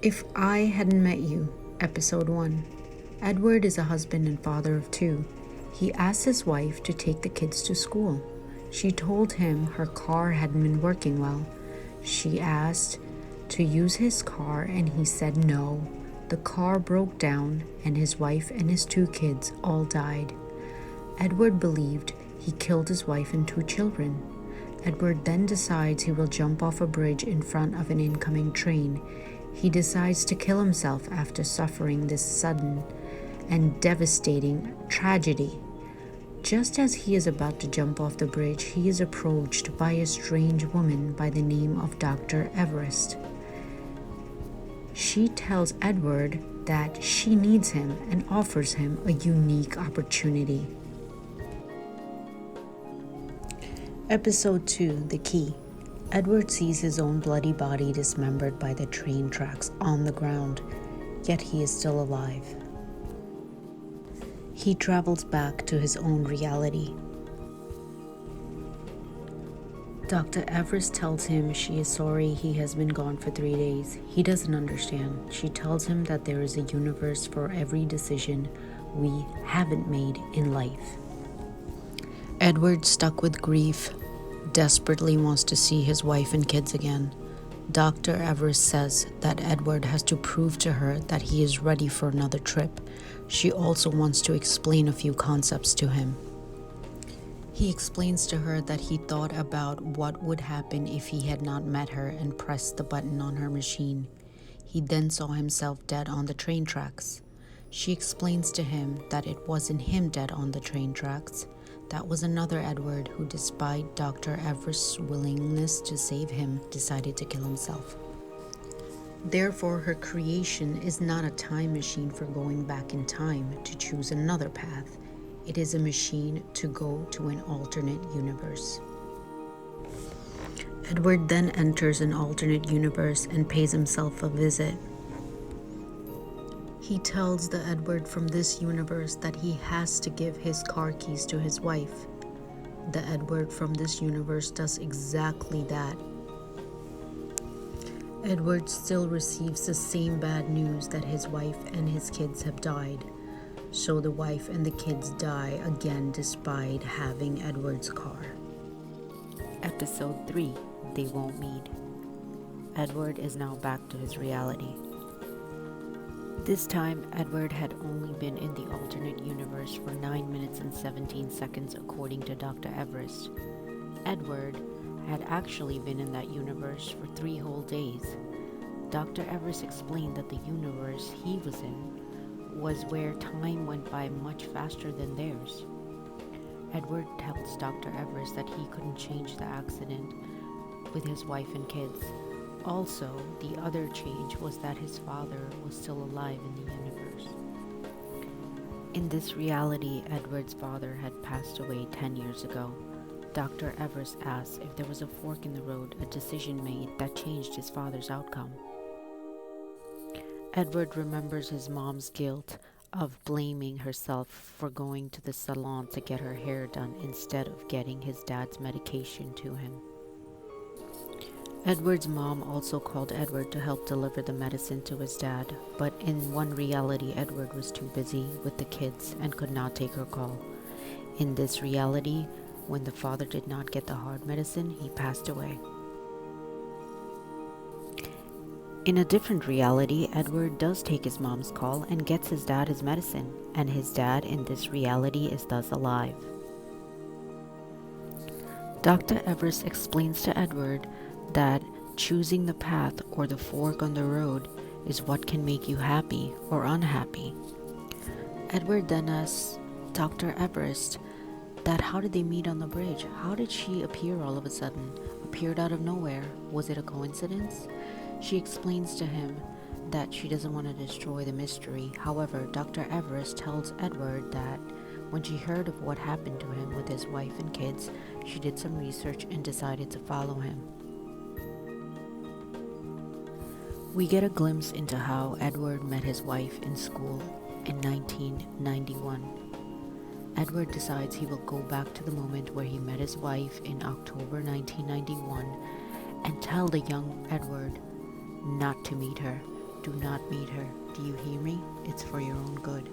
If I Hadn't Met You, Episode 1. Edward is a husband and father of two. He asks his wife to take the kids to school. She told him her car hadn't been working well. She asked to use his car and he said no. The car broke down and his wife and his two kids all died. Edward believed he killed his wife and two children. Edward then decides he will jump off a bridge in front of an incoming train. He decides to kill himself after suffering this sudden and devastating tragedy. Just as he is about to jump off the bridge, he is approached by a strange woman by the name of Dr. Everest. She tells Edward that she needs him and offers him a unique opportunity. Episode 2, The Key. Edward sees his own bloody body dismembered by the train tracks on the ground, yet he is still alive. He travels back to his own reality. Dr. Everest tells him she is sorry he has been gone for 3 days. He doesn't understand. She tells him that there is a universe for every decision we haven't made in life. Edward, stuck with grief, desperately wants to see his wife and kids again. Dr. Everest says that Edward has to prove to her that he is ready for another trip. She also wants to explain a few concepts to him. He explains to her that he thought about what would happen if he had not met her and pressed the button on her machine. He then saw himself dead on the train tracks. She explains to him that it wasn't him dead on the train tracks. That was another Edward who, despite Dr. Everest's willingness to save him, decided to kill himself. Therefore, her creation is not a time machine for going back in time to choose another path. It is a machine to go to an alternate universe. Edward then enters an alternate universe and pays himself a visit. He tells the Edward from this universe that he has to give his car keys to his wife. The Edward from this universe does exactly that. Edward still receives the same bad news that his wife and his kids have died. So the wife and the kids die again despite having Edward's car. Episode 3, They Won't Meet. Edward is now back to his reality. This time, Edward had only been in the alternate universe for 9 minutes and 17 seconds according to Dr. Everest. Edward had actually been in that universe for 3 whole days. Dr. Everest explained that the universe he was in was where time went by much faster than theirs. Edward tells Dr. Everest that he couldn't change the accident with his wife and kids. Also, the other change was that his father was still alive in the universe. In this reality, Edward's father had passed away 10 years ago. Dr. Everest asks if there was a fork in the road, a decision made that changed his father's outcome. Edward remembers his mom's guilt of blaming herself for going to the salon to get her hair done instead of getting his dad's medication to him. Edward's mom also called Edward to help deliver the medicine to his dad, but in one reality, Edward was too busy with the kids and could not take her call. In this reality, when the father did not get the hard medicine, he passed away. In a different reality, Edward does take his mom's call and gets his dad his medicine, and his dad in this reality is thus alive. Dr. Everest explains to Edward that choosing the path or the fork on the road is what can make you happy or unhappy. Edward then asks Dr. Everest that how did they meet on the bridge? How did she appear all of a sudden? Appeared out of nowhere? Was it a coincidence? She explains to him that she doesn't want to destroy the mystery. However, Dr. Everest tells Edward that when she heard of what happened to him with his wife and kids, she did some research and decided to follow him. We get a glimpse into how Edward met his wife in school in 1991. Edward decides he will go back to the moment where he met his wife in October 1991 and tell the young Edward not to meet her Do not meet her. Do you hear me? It's for your own good.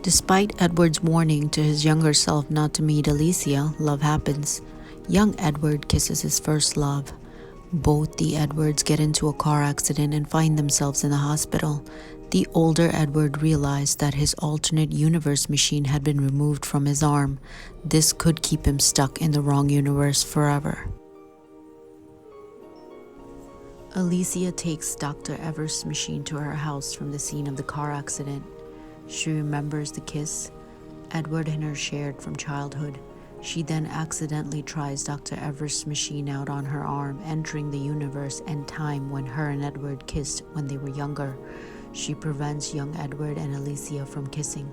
Despite Edward's warning to his younger self not to meet Alicia, love happens. Young Edward kisses his first love. Both the Edwards get into a car accident and find themselves in the hospital. The older Edward realized that his alternate universe machine had been removed from his arm. This could keep him stuck in the wrong universe forever. Alicia takes Dr. Everest's machine to her house from the scene of the car accident. She remembers the kiss Edward and her shared from childhood. She then accidentally tries Dr. Everest's machine out on her arm, entering the universe and time when her and Edward kissed when they were younger. She prevents young Edward and Alicia from kissing.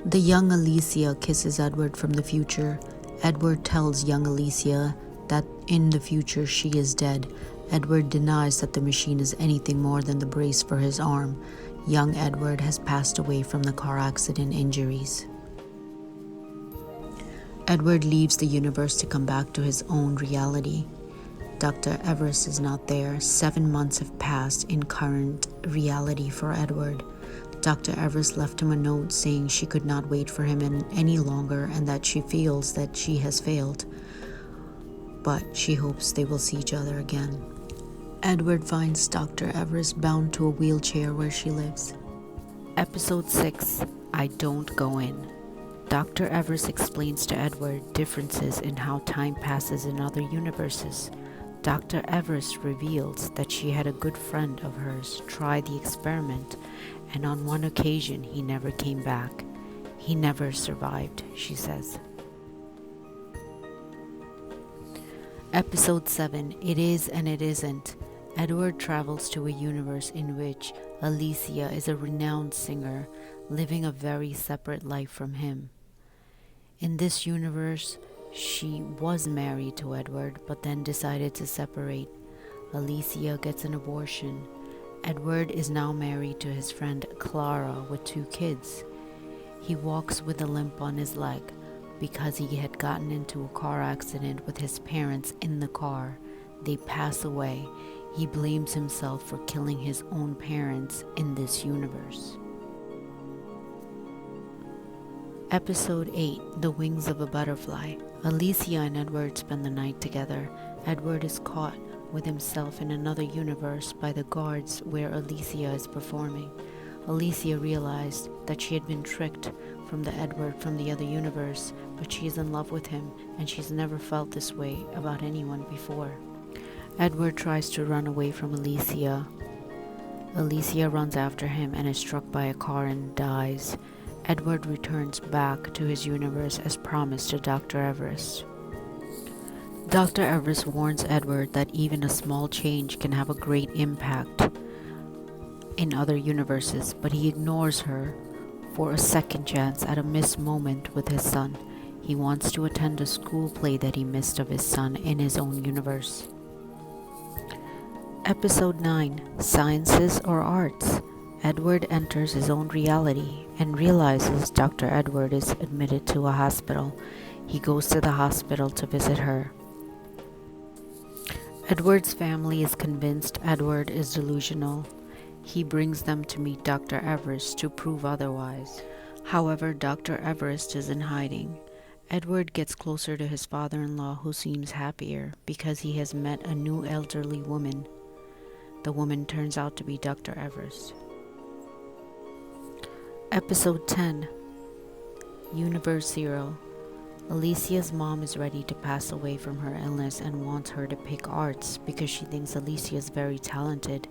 The young Alicia kisses Edward from the future. Edward tells young Alicia that in the future she is dead. Edward denies that the machine is anything more than the brace for his arm. Young Edward has passed away from the car accident injuries. Edward leaves the universe to come back to his own reality. Dr. Everest is not there. 7 months have passed in current reality for Edward. Dr. Everest left him a note saying she could not wait for him any longer and that she feels that she has failed, but she hopes they will see each other again. Edward finds Dr. Everest bound to a wheelchair where she lives. Episode 6, I Don't Go In. Dr. Everest explains to Edward differences in how time passes in other universes. Dr. Everest reveals that she had a good friend of hers try the experiment, and on one occasion he never came back. He never survived, she says. Episode 7, It Is and It Isn't. Edward travels to a universe in which Alicia is a renowned singer, living a very separate life from him. In this universe, she was married to Edward, but then decided to separate. Alicia gets an abortion. Edward is now married to his friend Clara with 2 kids. He walks with a limp on his leg because he had gotten into a car accident with his parents in the car. They pass away. He blames himself for killing his own parents in this universe. Episode 8, The Wings of a Butterfly. Alicia and Edward spend the night together. Edward is caught with himself in another universe by the guards where Alicia is performing. Alicia realized that she had been tricked from the Edward from the other universe, but she is in love with him and she's never felt this way about anyone before. Edward tries to run away from Alicia. Alicia runs after him and is struck by a car and dies. Edward returns back to his universe as promised to Dr. Everest. Dr. Everest warns Edward that even a small change can have a great impact in other universes, but he ignores her for a second chance at a missed moment with his son. He wants to attend a school play that he missed of his son in his own universe. Episode 9, Sciences or Arts. Edward enters his own reality and realizes Dr. Edward is admitted to a hospital. He goes to the hospital to visit her. Edward's family is convinced Edward is delusional. He brings them to meet Dr. Everest to prove otherwise. However, Dr. Everest is in hiding. Edward gets closer to his father-in-law, who seems happier because he has met a new elderly woman. The woman turns out to be Dr. Everest. Episode 10, Universe Zero. Alicia's mom is ready to pass away from her illness and wants her to pick arts because she thinks Alicia is very talented.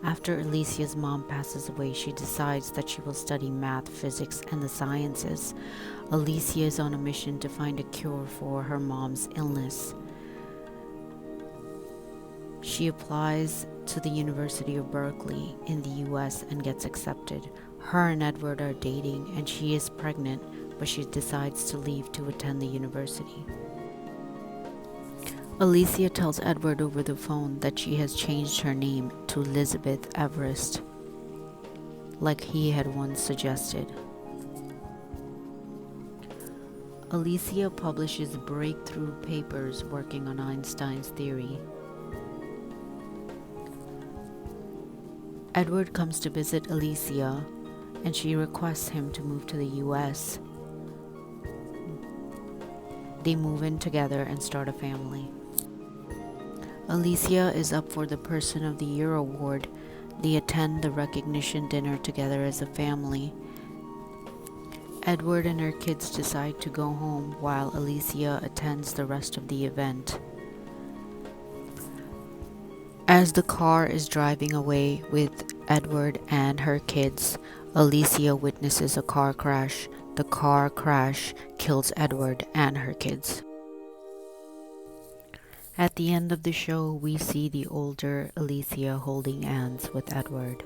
After Alicia's mom passes away, she decides that she will study math, physics, and the sciences. Alicia is on a mission to find a cure for her mom's illness. She applies to the University of Berkeley in the US and gets accepted. Her and Edward are dating and she is pregnant, but she decides to leave to attend the university. Alicia tells Edward over the phone that she has changed her name to Elizabeth Everest, like he had once suggested. Alicia publishes breakthrough papers working on Einstein's theory. Edward comes to visit Alicia, and she requests him to move to the US. They move in together and start a family. Alicia is up for the Person of the Year award. They attend the recognition dinner together as a family. Edward and her kids decide to go home while Alicia attends the rest of the event. As the car is driving away with Edward and her kids, Alicia witnesses a car crash. The car crash kills Edward and her kids. At the end of the show, we see the older Alicia holding hands with Edward.